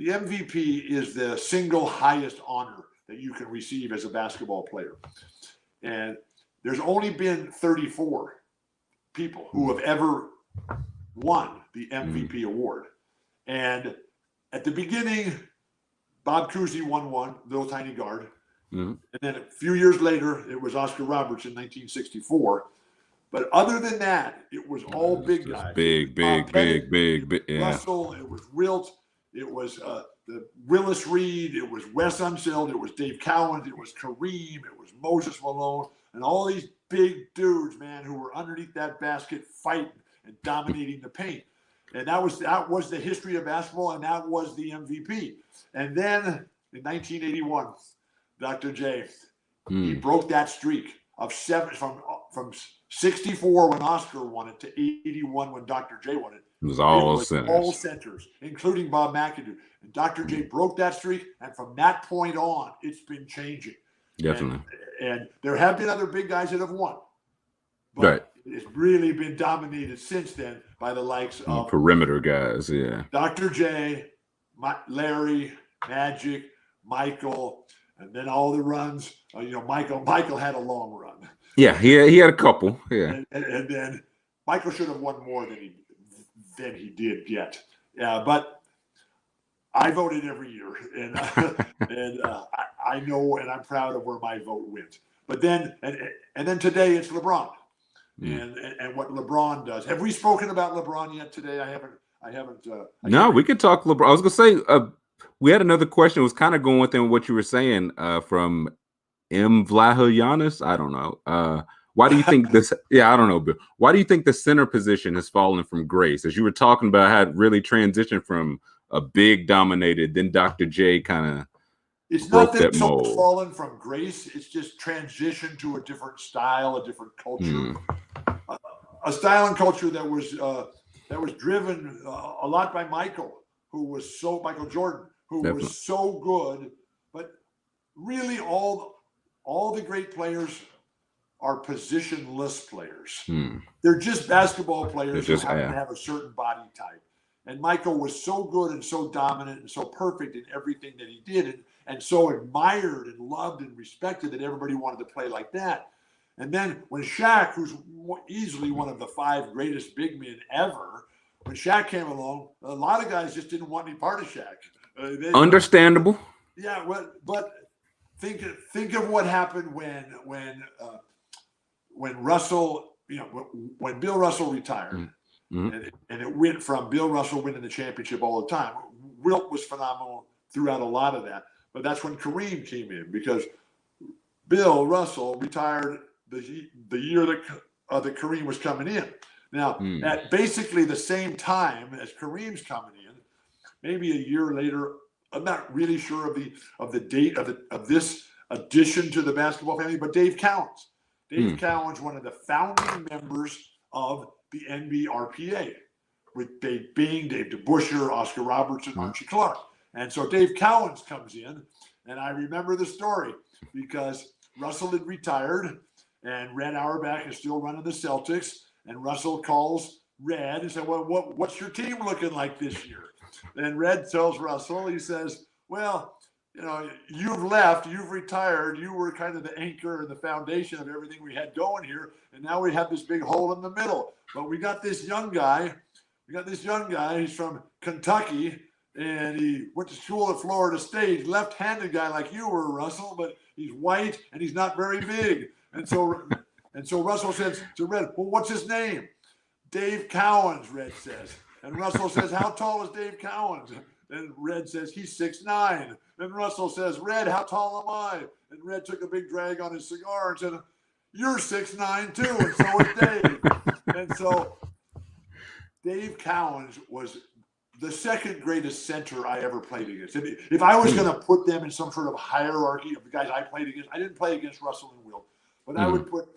MVP is the single highest honor that you can receive as a basketball player. And there's only been 34 people who have ever won the MVP award. And at the beginning, Bob Cousy won one, little tiny guard. And then a few years later, it was Oscar Roberts in 1964. But other than that, it was all big guys. Big. Yeah. Russell, it was Wilt, it was the Willis Reed, it was Wes Unseld, it was Dave Cowens, it was Kareem, it was Moses Malone, and all these big dudes, man, who were underneath that basket fighting and dominating the paint. And that was the history of basketball, and that was the MVP. And then in 1981, Dr. J, he broke that streak of seven from 64 when Oscar won it to 81 when Dr. J won it. It was all centers, including Bob McAdoo. And Dr. J broke that streak, and from that point on, it's been changing. Definitely. And there have been other big guys that have won. But right. It's really been dominated since then by the likes of perimeter guys, yeah. Dr. J, Larry, Magic, Michael, and then all the runs. Michael had a long run. Yeah, he had a couple. Yeah, and then Michael should have won more than he did get. Yeah, but I voted every year, and I know, and I'm proud of where my vote went. But then and then today it's LeBron, and what LeBron does. Have we spoken about LeBron yet today? I haven't. No, we could talk LeBron. I was gonna say we had another question. It was kind of going within what you were saying from M. Vlahoyanis. I don't know. Why do you think this? Yeah, I don't know, Bill. Why do you think the center position has fallen from grace? As you were talking about how it really transitioned from a big dominated, then Dr. J kind of. It's not that someone's fallen from grace. It's just transitioned to a different style, a different culture, a style and culture that was driven a lot by Michael Jordan, who Definitely. was so good. But really, all the great players are positionless players. They're just basketball players who happen to have a certain body type. And Michael was so good and so dominant and so perfect in everything that he did, and so admired and loved and respected that everybody wanted to play like that. And then when Shaq, who's easily one of the 5 greatest big men ever, when Shaq came along, a lot of guys just didn't want any part of Shaq. Understandable. Yeah, but think of what happened when Russell, when Bill Russell retired. And it went from Bill Russell winning the championship all the time. Wilt was phenomenal throughout a lot of that. But that's when Kareem came in, because Bill Russell retired the year that Kareem was coming in. Now, at basically the same time as Kareem's coming in, maybe a year later, I'm not really sure of the date of this addition to the basketball family, but Dave Cowens. Dave Cowens, one of the founding members of the NBRPA, with Dave Bing, Dave DeBuscher, Oscar Roberts, and Archie Clark. And so Dave Cowens comes in, and I remember the story because Russell had retired, and Red Auerbach is still running the Celtics, and Russell calls Red and said, well, what's your team looking like this year? And Red tells Russell, he says, well, you've left, you've retired, you were kind of the anchor and the foundation of everything we had going here, and now we have this big hole in the middle. But we got this young guy. He's from Kentucky, and he went to school at Florida State. Left-handed guy like you were, Russell, but he's white and he's not very big. And so Russell says to Red, well, what's his name? Dave Cowens, Red says. And Russell says, how tall is Dave Cowens? And Red says, he's 6'9". And Russell says, Red, how tall am I? And Red took a big drag on his cigar and said, you're 6'9" too, and so is Dave. And so Dave Cowens was the second greatest center I ever played against. If I was going to put them in some sort of hierarchy of the guys I played against, I didn't play against Russell and Wilt, but I would put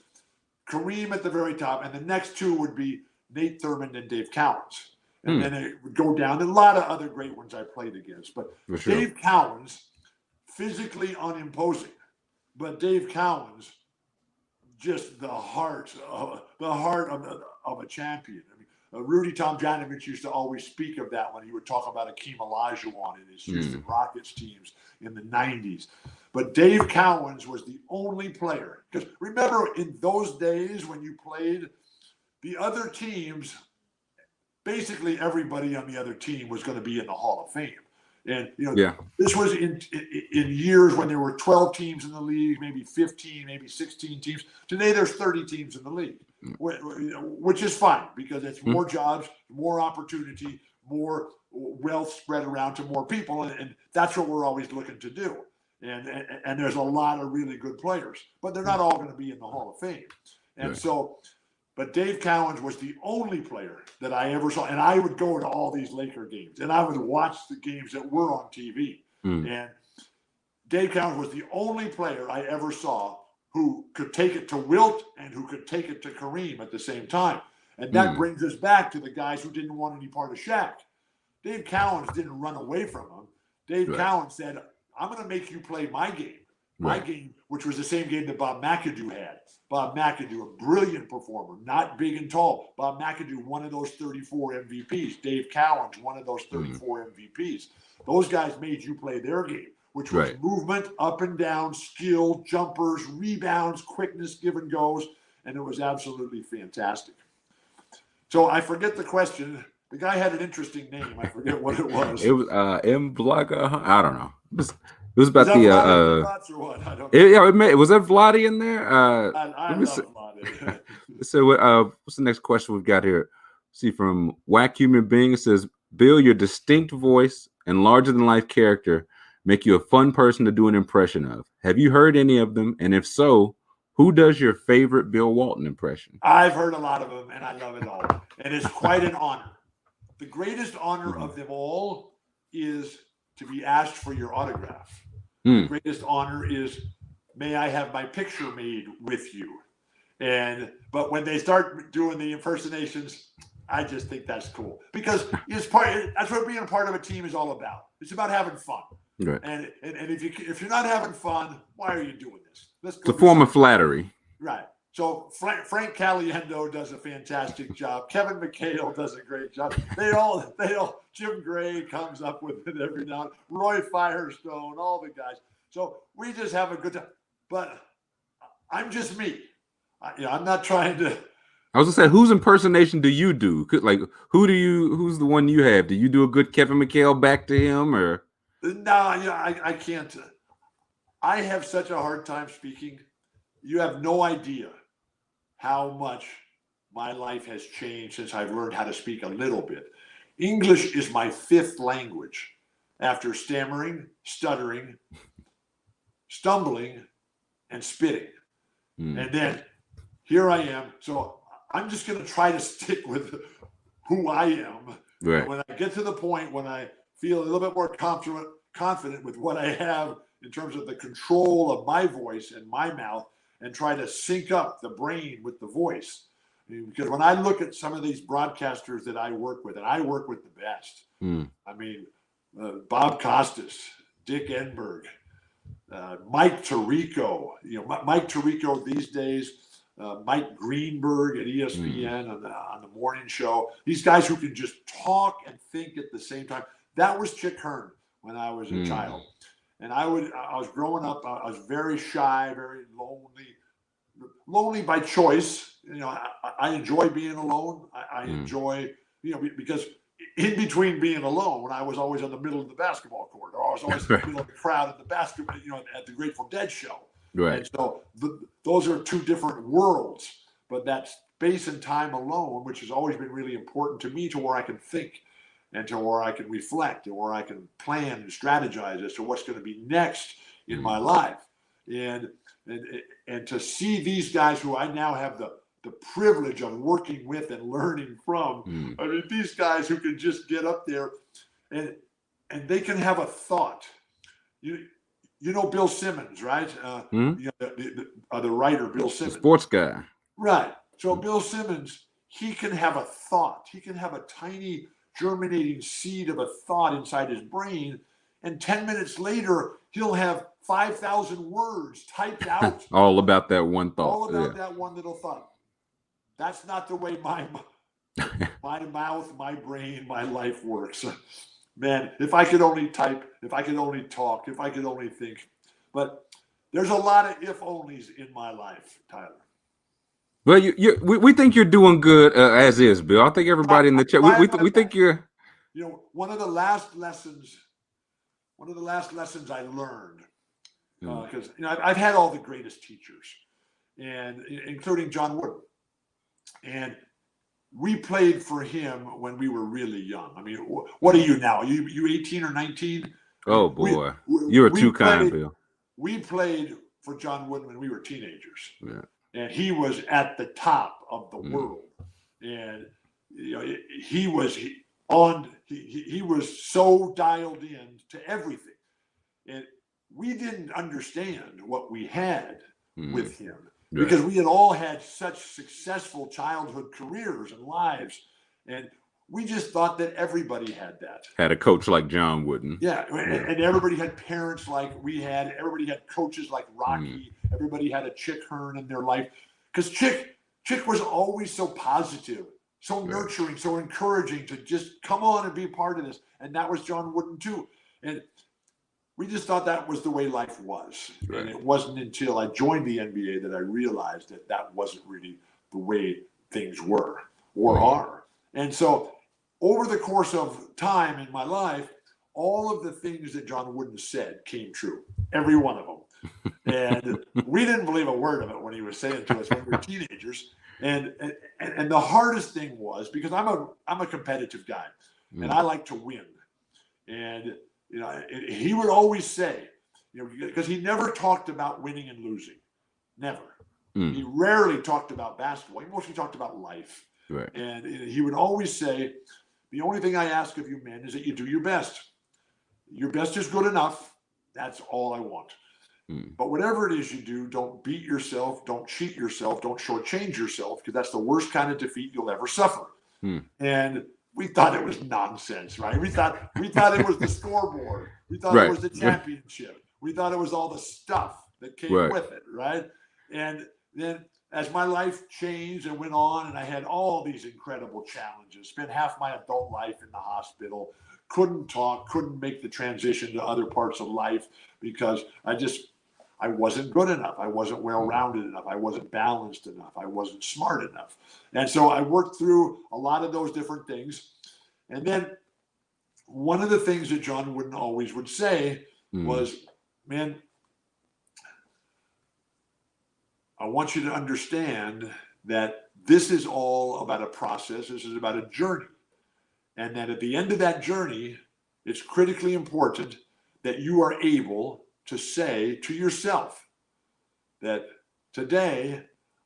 Kareem at the very top, and the next two would be Nate Thurmond and Dave Cowens. And then it would go down. And a lot of other great ones I played against. But Dave Cowens, physically unimposing, but Dave Cowens, just the heart of a champion. I mean, Rudy Tomjanovich used to always speak of that when he would talk about Akeem Olajuwon and his Houston Rockets teams in the 90s. But Dave Cowens was the only player. Because remember, in those days when you played, the other teams, basically everybody on the other team was going to be in the Hall of Fame. And, this was in years when there were 12 teams in the league, maybe 15, maybe 16 teams. Today, there's 30 teams in the league, which is fine because it's more jobs, more opportunity, more wealth spread around to more people. And that's what we're always looking to do. And there's a lot of really good players, but they're not all going to be in the Hall of Fame. And but Dave Cowens was the only player that I ever saw. And I would go to all these Laker games and I would watch the games that were on TV. And Dave Cowens was the only player I ever saw who could take it to Wilt and who could take it to Kareem at the same time. And that brings us back to the guys who didn't want any part of Shaq. Dave Cowens didn't run away from him. Dave Cowens said, I'm going to make you play my game. My game, which was the same game that Bob McAdoo had. Bob McAdoo, a brilliant performer, not big and tall. Bob McAdoo, one of those 34 MVPs. Dave Cowens, one of those 34 MVPs. Those guys made you play their game, which was movement, up and down, skill, jumpers, rebounds, quickness, give and goes. And it was absolutely fantastic. So I forget the question. The guy had an interesting name. I forget what it was. It was M. Blaga. I don't know. It was about the or what? I don't know. Was that Vladi in there? I love Vladi. So what's the next question we've got here? See, from Whack Human Being, it says, Bill, your distinct voice and larger than life character make you a fun person to do an impression of. Have you heard any of them? And if so, who does your favorite Bill Walton impression? I've heard a lot of them and I love it all. And it's quite an honor. The greatest honor of them all is to be asked for your autograph. The greatest honor is, may I have my picture made with you? But when they start doing the impersonations, I just think that's cool because that's what being a part of a team is all about. It's about having fun. Right. And if you're not having fun, why are you doing this? It's a form of flattery. Right. So Frank Caliendo does a fantastic job. Kevin McHale does a great job. They all, Jim Gray comes up with it every now and then. Roy Firestone, all the guys. So we just have a good time. But I'm just me. I'm not trying to. I was gonna say, whose impersonation do you do? Like, who's the one you have? Do you do a good Kevin McHale back to him, or? No, I can't. I have such a hard time speaking. You have no idea how much my life has changed since I've learned how to speak a little bit. English is my fifth language after stammering, stuttering, stumbling, and spitting. And then here I am. So I'm just going to try to stick with who I am. Right. When I get to the point when I feel a little bit more confident with what I have in terms of the control of my voice and my mouth, and try to sync up the brain with the voice. Because when I look at some of these broadcasters that I work with, and I work with the best. I mean, Bob Costas, Dick Enberg, Mike Tirico. Mike Tirico these days, Mike Greenberg at ESPN on the morning show. These guys who can just talk and think at the same time. That was Chick Hearn when I was a child. And I was growing up, I was very shy, very lonely by choice. I enjoy being alone. I enjoy, because in between being alone, I was always in the middle of the basketball court, or I was always in the middle of the crowd at the basketball, at the Grateful Dead show. Right. And so those are two different worlds, but that space and time alone, which has always been really important to me, to where I can think, and to where I can reflect, and where I can plan and strategize as to what's going to be next in my life. And to see these guys who I now have the privilege of working with and learning from. I mean, these guys who can just get up there and they can have a thought. You know Bill Simmons, right? The writer, Bill Simmons. The sports guy. Right. So Bill Simmons, he can have a thought. He can have a tiny germinating seed of a thought inside his brain, and 10 minutes later he'll have 5,000 words typed out all about that one thought, all about that one little thought. That's not the way my mouth, my brain, my life works. Man, if I could only type, if I could only talk, if I could only think. But there's a lot of if-onlys in my life, Tyler. Well, we think you're doing good as is, Bill. I think everybody in the chat, we think you're. You know, one of the last lessons I learned, because I've had all the greatest teachers, and including John Wooden, and we played for him when we were really young. I mean, what are you now? You 18 or 19? Oh boy, you were too kind, Bill. We played for John Wooden when we were teenagers, yeah. And he was at the top of the world, and he was so dialed in to everything, and we didn't understand what we had with him. Right. Because we had all had such successful childhood careers and lives, and we just thought that everybody had that. Had a coach like John Wooden. Yeah, and everybody had parents like we had. Everybody had coaches like Rocky. Everybody had a Chick Hearn in their life. Because Chick was always so positive, so nurturing, so encouraging to just come on and be part of this. And that was John Wooden too. And we just thought that was the way life was. Right. And it wasn't until I joined the NBA that I realized that that wasn't really the way things were or are. And so over the course of time in my life, all of the things that John Wooden said came true, every one of them. And we didn't believe a word of it when he was saying to us when we were teenagers. And the hardest thing was, because I'm a competitive guy and I like to win. And he would always say, because he never talked about winning and losing, never. He rarely talked about basketball. He mostly talked about life. Right. And he would always say, the only thing I ask of you men is that you do your best. Your best is good enough. That's all I want. But whatever it is you do, don't beat yourself, don't cheat yourself, don't shortchange yourself, because that's the worst kind of defeat you'll ever suffer. And we thought it was nonsense, right? We thought it was the scoreboard. We thought it was the championship. We thought it was all the stuff that came with it, right? And then as my life changed and went on, and I had all these incredible challenges, spent half my adult life in the hospital, couldn't talk, couldn't make the transition to other parts of life because I wasn't good enough. I wasn't well-rounded enough. I wasn't balanced enough. I wasn't smart enough. And so I worked through a lot of those different things. And then one of the things that John Wooden always would say was, man, I want you to understand that this is all about a process. This is about a journey. And that at the end of that journey, it's critically important that you are able to say to yourself that today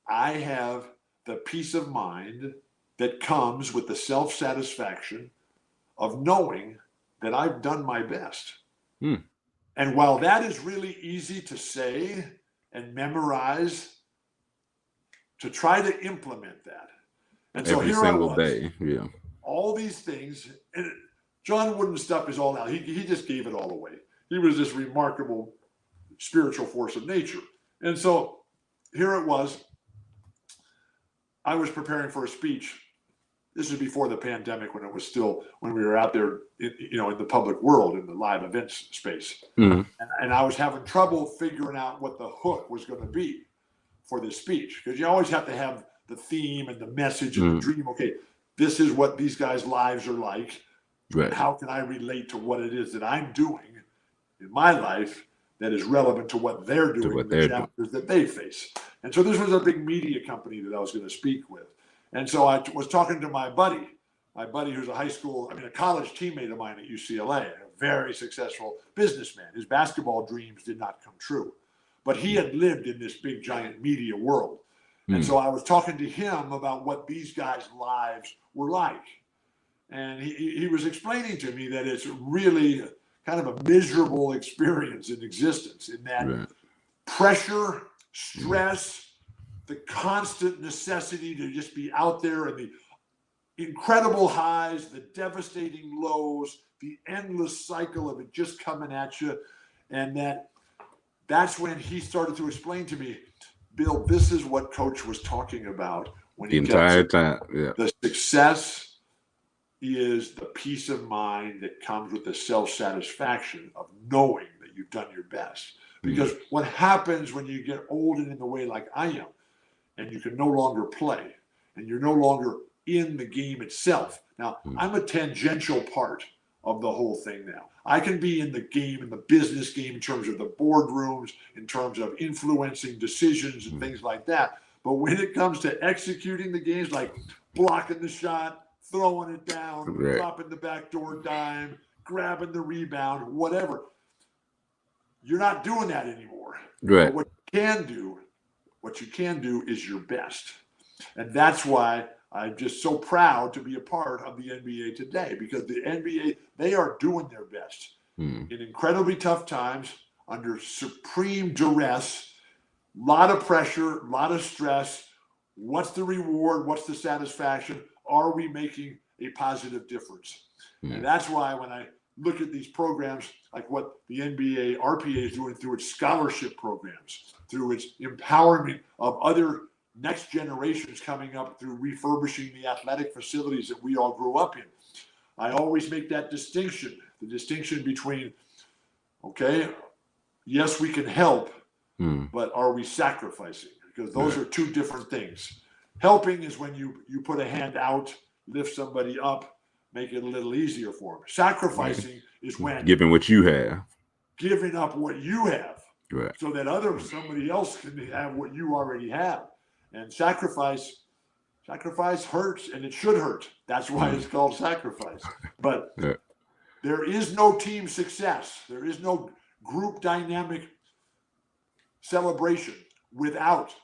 I have the peace of mind that comes with the self-satisfaction of knowing that I've done my best. And while that is really easy to say and memorize, to try to implement that. And so every single day, all these things, and John Wooden's stuff is all out. He just gave it all away. He was this remarkable spiritual force of nature. And so here it was. I was preparing for a speech. This is before the pandemic, when we were out there, in the public world, in the live events space. And I was having trouble figuring out what the hook was going to be for this speech, because you always have to have the theme and the message and the dream. Okay, this is what these guys' lives are like. Right. How can I relate to what it is that I'm doing in my life that is relevant to what they're doing, the challenges that they face? And so this was a big media company that I was going to speak with. And so I was talking to my buddy who's a college teammate of mine at UCLA, a very successful businessman. His basketball dreams did not come true, but he had lived in this big, giant media world. And so I was talking to him about what these guys' lives were like. And he was explaining to me that it's really kind of a miserable experience in existence, in that pressure, stress, the constant necessity to just be out there, and the incredible highs, the devastating lows, the endless cycle of it just coming at you. And that's when he started to explain to me, Bill, this is what Coach was talking about when the entire time. The success is the peace of mind that comes with the self-satisfaction of knowing that you've done your best. Because what happens when you get old and in the way like I am, and you can no longer play, and you're no longer in the game itself. Now, I'm a tangential part of the whole thing now. I can be in the game, in the business game, in terms of the boardrooms, in terms of influencing decisions and things like that. But when it comes to executing the games, like blocking the shot, throwing it down, dropping the backdoor dime, grabbing the rebound, whatever, you're not doing that anymore. Right. But what you can do is your best. And that's why I'm just so proud to be a part of the NBA today, because the NBA, they are doing their best in incredibly tough times, under supreme duress, a lot of pressure, a lot of stress. What's the reward? What's the satisfaction? Are we making a positive difference? And that's why when I look at these programs, like what the NBRPA is doing through its scholarship programs, through its empowerment of other next generations coming up through refurbishing the athletic facilities that we all grew up in, I always make that distinction, the distinction between, okay, yes, we can help, but are we sacrificing? Because those are two different things. Helping is when you put a hand out, lift somebody up, make it a little easier for them. Sacrificing is when giving what you have, giving up what you have, so that somebody else can have what you already have. And sacrifice hurts, and it should hurt. That's why it's called sacrifice. But there is no team success. There is no group dynamic celebration without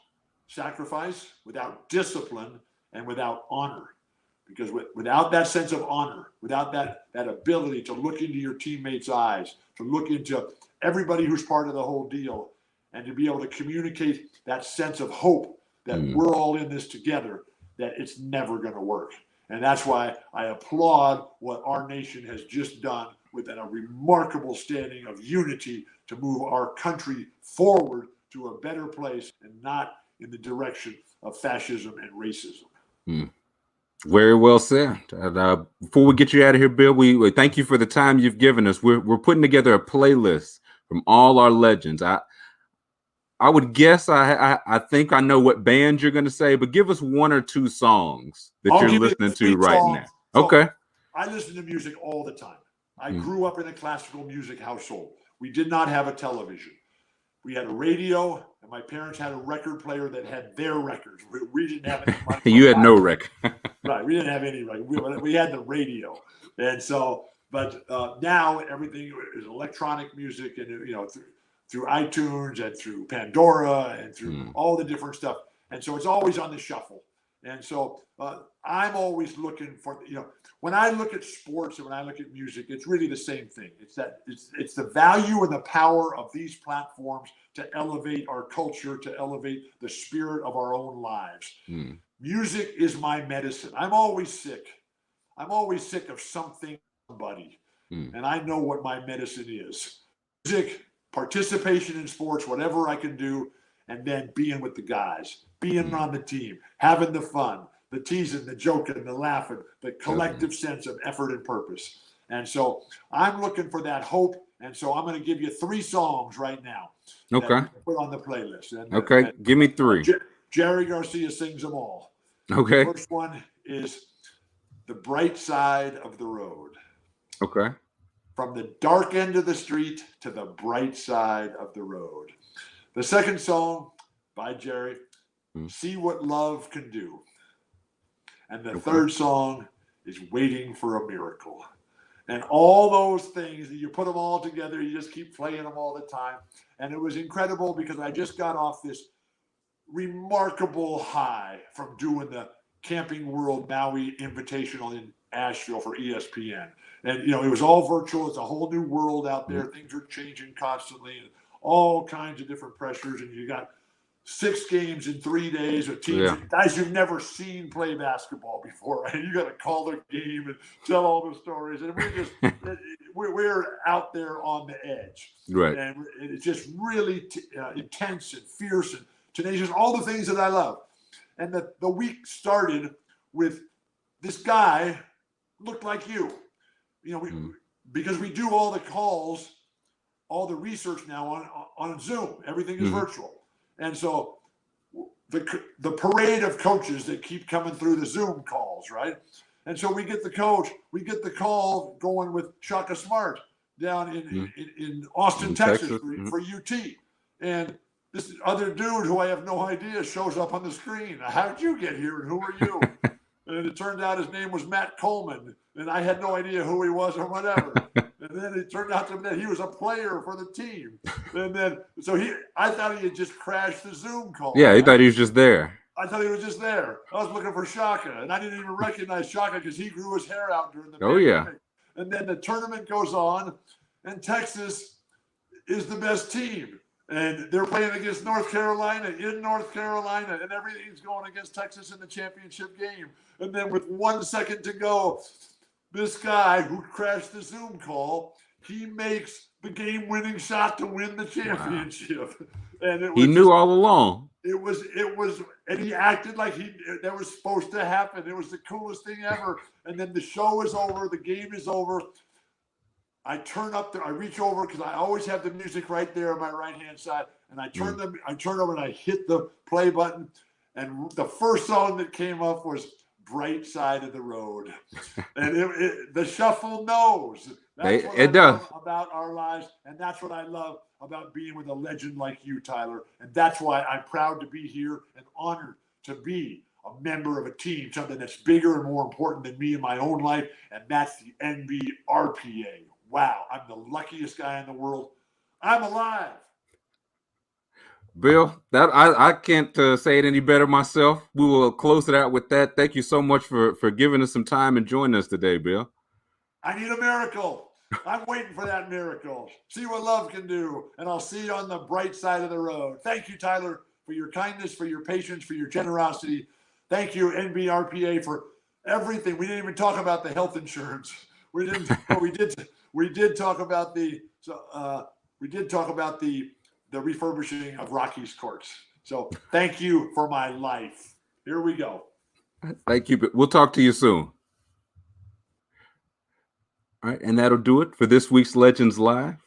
sacrifice, without discipline, and without honor. Because without that sense of honor, without that ability to look into your teammates' eyes, to look into everybody who's part of the whole deal, and to be able to communicate that sense of hope that we're all in this together, that it's never going to work. And that's why I applaud what our nation has just done with a remarkable standing of unity to move our country forward to a better place, and not in the direction of fascism and racism. Very well said. Before we get you out of here, Bill, we thank you for the time you've given us. We're putting together a playlist from all our legends. I would guess I think I know what band you're going to say, but give us one or two songs that you're listening to right now. Okay. I listen to music all the time. I grew up in a classical music household. We did not have a television. We had a radio, and my parents had a record player that had their records. We didn't have any money. You had no record. Right. We didn't have any record. We had the radio. And so, but now everything is electronic music, and, through iTunes and through Pandora and through all the different stuff. And so it's always on the shuffle. And so I'm always looking for, when I look at sports and when I look at music, it's really the same thing. It's the value and the power of these platforms to elevate our culture, to elevate the spirit of our own lives. Music is my medicine. I'm always sick. I'm always sick of something, somebody. And I know what my medicine is. Music, participation in sports, whatever I can do, and then being with the guys, being on the team, having the fun, the teasing, the joking, the laughing, the collective sense of effort and purpose. And so I'm looking for that hope. And so I'm going to give you 3 songs right now. Okay. Put on the playlist. And, give me 3. Jerry Garcia sings them all. Okay. The first one is The Bright Side of the Road. Okay. From the dark end of the street to the bright side of the road. The second song by Jerry, See What Love Can Do. And the third song is Waiting for a Miracle. And all those things, you put them all together, you just keep playing them all the time. And it was incredible because I just got off this remarkable high from doing the Camping World Maui Invitational in Asheville for ESPN. And, it was all virtual. It's a whole new world out there. Things are changing constantly, and all kinds of different pressures. And you got 6 games in 3 days with teams, guys you've never seen play basketball before. Right? You got to call the game and tell all the stories. And we're out there on the edge. Right. And it's just really intense and fierce and tenacious, all the things that I love. And the week started with this guy looked like you. Because we do all the calls all the research now on Zoom. Everything is virtual. And so the parade of coaches that keep coming through the Zoom calls, right? And so we get the call going with Shaka Smart down in Austin, Texas for UT. And this other dude who I have no idea shows up on the screen. How did you get here and who are you? And it turned out his name was Matt Coleman, and I had no idea who he was or whatever. And then it turned out that he was a player for the team. And then, I thought he had just crashed the Zoom call. Yeah, he thought he was just there. I thought he was just there. I was looking for Shaka, and I didn't even recognize Shaka because he grew his hair out during the pandemic. And then the tournament goes on, and Texas is the best team. And they're playing against North Carolina in North Carolina, and everything's going against Texas in the championship game. And then with 1 second to go, this guy who crashed the Zoom call, he makes the game-winning shot to win the championship. Wow. And he knew all along. It was, and he acted like that was supposed to happen. It was the coolest thing ever. And then the show is over, the game is over. I reach over because I always have the music right there on my right-hand side, and I turn over and I hit the play button, and the first song that came up was "Bright Side of the Road," and the shuffle knows. That's what I love about our lives, and that's what I love about being with a legend like you, Tyler, and that's why I'm proud to be here and honored to be a member of a team, something that's bigger and more important than me in my own life, and that's the NBRPA. Wow, I'm the luckiest guy in the world. I'm alive. Bill, that I can't say it any better myself. We will close it out with that. Thank you so much for giving us some time and joining us today, Bill. I need a miracle. I'm waiting for that miracle. See what love can do, and I'll see you on the bright side of the road. Thank you, Tyler, for your kindness, for your patience, for your generosity. Thank you, NBRPA, for everything. We didn't even talk about the health insurance. We didn't. We did talk about the refurbishing of Rocky's courts. So thank you for my life. Here we go. Thank you. We'll talk to you soon. All right, and that'll do it for this week's Legends Live.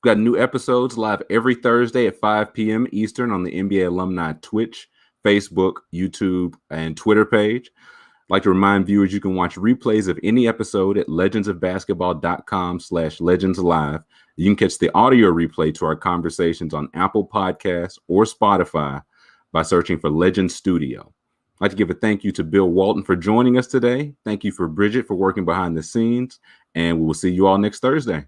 We've got new episodes live every Thursday at 5 p.m. Eastern on the NBA Alumni Twitch, Facebook, YouTube, and Twitter page. I'd like to remind viewers you can watch replays of any episode at legendsofbasketball.com/legendslive. You can catch the audio replay to our conversations on Apple Podcasts or Spotify by searching for Legend Studio. I'd like to give a thank you to Bill Walton for joining us today. Thank you for Bridget for working behind the scenes, and we will see you all next Thursday.